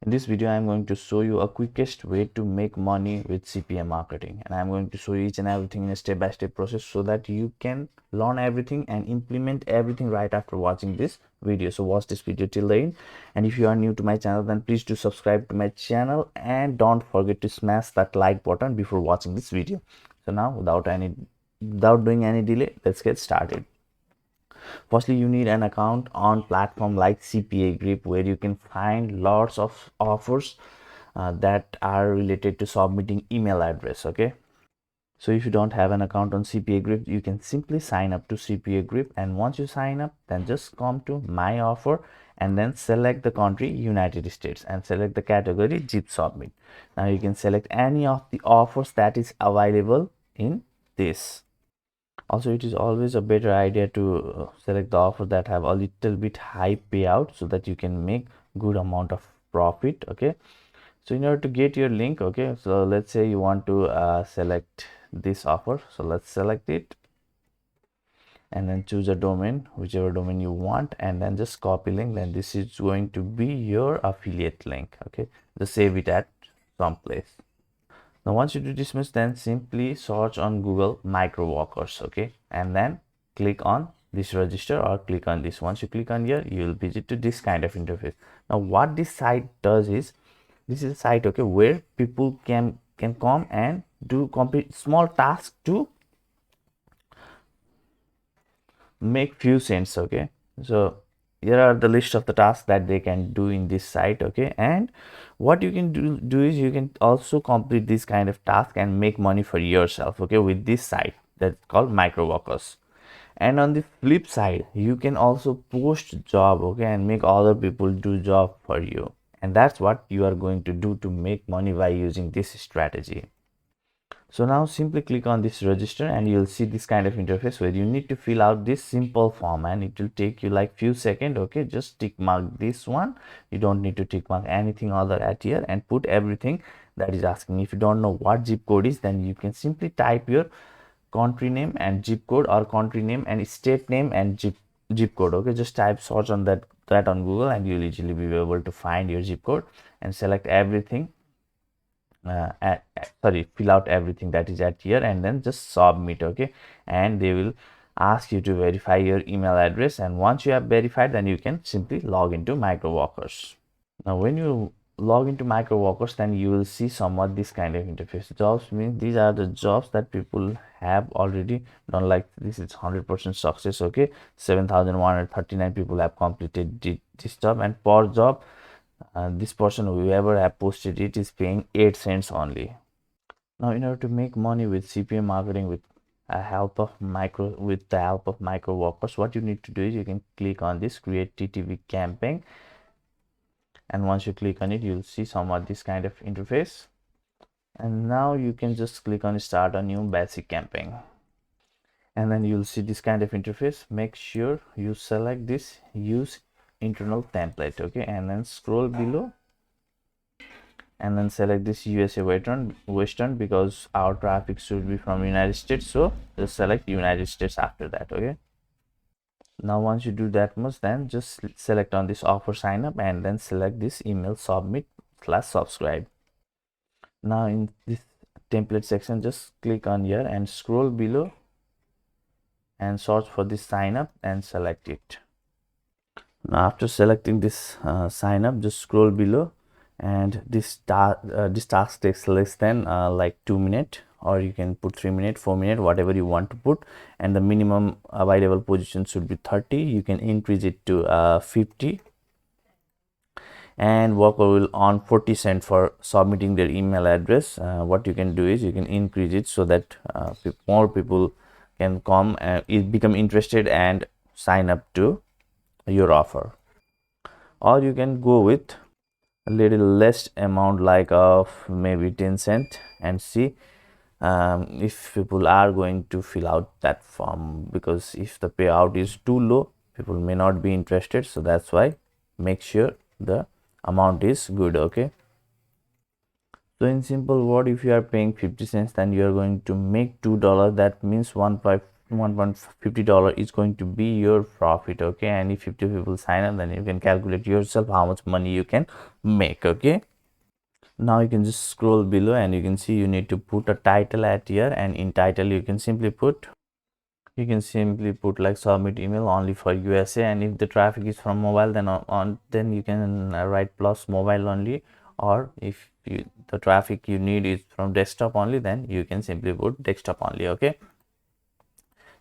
In this video, I'm going to show you a quickest way to make money with CPA marketing, and I'm going to show you each and everything in a step-by-step process so that you can learn everything and implement everything right after watching this video. So watch this video till the end, and if you are new to my channel, then please do subscribe to my channel and don't forget to smash that like button before watching this video. So now, without doing any delay, let's get started. Firstly, you need an account on platform like Cpagrip, where you can find lots of offers that are related to submitting email address. Okay, so if you don't have an account on Cpagrip, you can simply sign up to Cpagrip, and once you sign up, then just come to my offer and then select the country United States and select the category zip submit. Now you can select any of the offers that is available in this. Also, it is always a better idea to select the offer that have a little bit high payout so that you can make good amount of profit. Okay, so in order to get your link, okay, so let's say you want to select this offer, so let's select it and then choose a domain, whichever domain you want, and then just copy link. Then this is going to be your affiliate link. Okay, just save it at some place. Now once you do this much, then simply search on Google micro workers. Okay, and then click on this register or click on this. Once you click on here, you will visit to this kind of interface. Now what this site does is, this is a site, okay, where people can come and do complete small tasks to make few cents. Okay, so here are the list of the tasks that they can do in this site. Okay, and what you can do is you can also complete this kind of task and make money for yourself, okay, with this site that's called micro workers. And on the flip side, you can also post job, okay, and make other people do job for you, and that's what you are going to do to make money by using this strategy. So now simply click on this register and you'll see this kind of interface where you need to fill out this simple form, and it will take you like few seconds. Okay, just tick mark this one. You don't need to tick mark anything other at here, and put everything that is asking. If you don't know what zip code is, then you can simply type your country name and zip code, or country name and state name and zip code. Okay, just type search on that on Google and you'll easily be able to find your zip code and select everything, fill out everything that is at here and then just submit. Okay, and they will ask you to verify your email address, and once you have verified, then you can simply log into micro workers. Now when you log into micro workers, then you will see somewhat this kind of interface. Jobs means these are the jobs that people have already done, like this is 100% success. Okay, 7,139 people have completed this job, and per job this person, whoever have posted it, is paying 8 cents only. Now in order to make money with CPA marketing with the help of micro workers, what you need to do is you can click on this create TTV campaign, and once you click on it, you'll see somewhat this kind of interface, and now you can just click on start a new basic campaign, and then you'll see this kind of interface. Make sure you select this use internal template. Okay, and then scroll below and then select this USA Western because our traffic should be from United States, so just select United States after that. Okay, now once you do that much, then just select on this offer sign up and then select this email submit / subscribe. Now in this template section, just click on here and scroll below and search for this sign up and select it. Now after selecting this sign up, just scroll below, and this task takes less than like 2 minutes, or you can put 3 minutes, 4 minutes, whatever you want to put, and the minimum available position should be 30. You can increase it to 50, and worker will earn 40 cents for submitting their email address. What you can do is you can increase it so that more people can come and become interested and sign up to your offer. Or you can go with a little less amount, like of maybe 10 cents, and see if people are going to fill out that form, because if the payout is too low, people may not be interested. So that's why make sure the amount is good. Okay, so in simple word, if you are paying 50 cents, then you are going to make $2. That means $1.50 is going to be your profit, okay? And if 50 people sign up, then you can calculate yourself how much money you can make, okay? Now you can just scroll below and you can see you need to put a title at here, and in title you can simply put like submit email only for USA, and if the traffic is from mobile, then you can write plus mobile only, or if the traffic you need is from desktop only, then you can simply put desktop only, okay?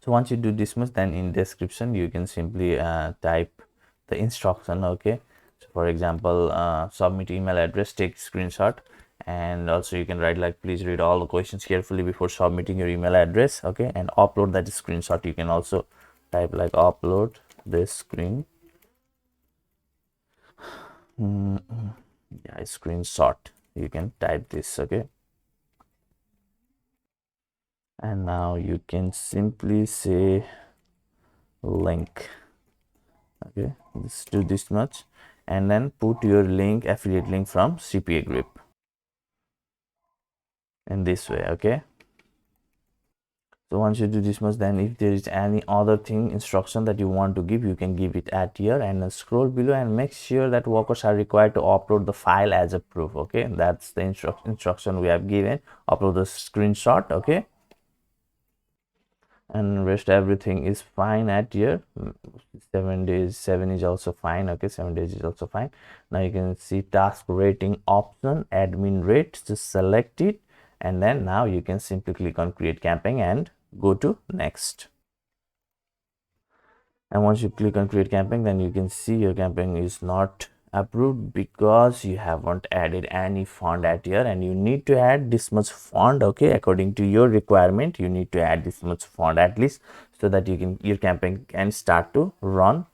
So once you do this much, then in description you can simply type the instruction, okay? So for example, submit email address, take screenshot, and also you can write like, please read all the questions carefully before submitting your email address, okay? And upload that screenshot. You can also type like upload this screen yeah, screenshot, you can type this, okay? And now you can simply say link, okay? Just do this much, and then put your link, affiliate link from Cpagrip in this way, okay? So once you do this much, then if there is any other thing instruction that you want to give, you can give it at here, and then scroll below and make sure that workers are required to upload the file as a proof, okay? That's the instruction we have given. Upload the screenshot, okay? And rest everything is fine at here. 7 days, 7 is also fine, okay? 7 days is also fine. Now you can see task rating option, admin rate, just select it, and then now you can simply click on create campaign and go to next. And once you click on create campaign, then you can see your campaign is not approved because you haven't added any font at here, and you need to add this much font, okay? According to your requirement, you need to add this much font at least, so that your campaign can start to run.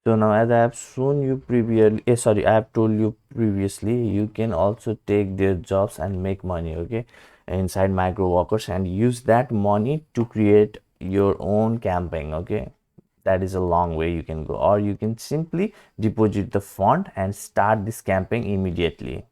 So now, as I have shown you previously, I have told you previously, you can also take their jobs and make money, okay, inside micro workers, and use that money to create your own campaign, okay? That is a long way you can go, or you can simply deposit the fund and start this campaign immediately.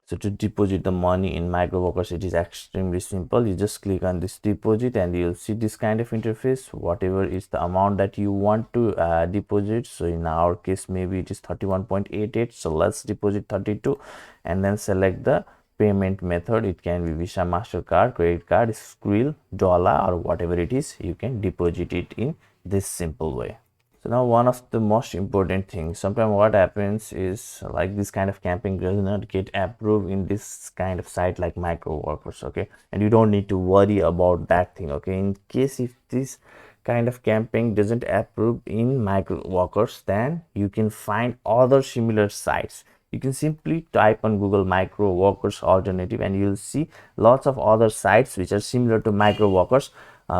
So to deposit the money in micro workers, it is extremely simple. You just click on this deposit and you'll see this kind of interface. Whatever is the amount that you want to deposit, so in our case maybe it is 31.88, so let's deposit 32, and then select the payment method. It can be Visa, MasterCard, credit card, Skrill, dollar, or whatever it is. You can deposit it in this simple way. So now one of the most important things, sometimes what happens is like this kind of campaign does not get approved in this kind of site like micro workers, okay? And you don't need to worry about that thing, okay? In case if this kind of campaign doesn't approve in micro workers, then you can find other similar sites. You can simply type on Google micro workers alternative, and you'll see lots of other sites which are similar to micro workers.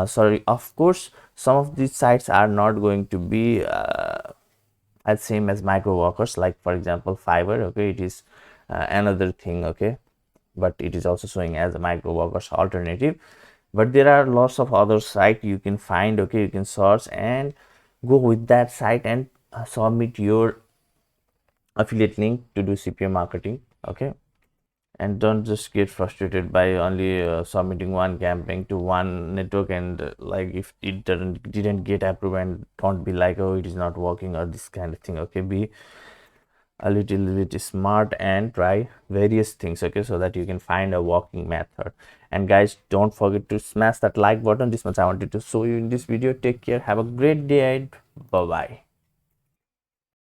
Sorry, of course some of these sites are not going to be as same as micro workers, like for example Fiverr, okay? It is another thing, okay? But it is also showing as a micro workers alternative. But there are lots of other sites you can find, okay? You can search and go with that site and submit your affiliate link to do CPA marketing, okay? And don't just get frustrated by only submitting one campaign to one network, and like if it didn't get approved, and don't be like, oh, it is not working or this kind of thing, okay? Be a little bit smart and try various things, okay, so that you can find a working method. And guys, don't forget to smash that like button. This much I wanted to show you in this video. Take care, have a great day, bye bye.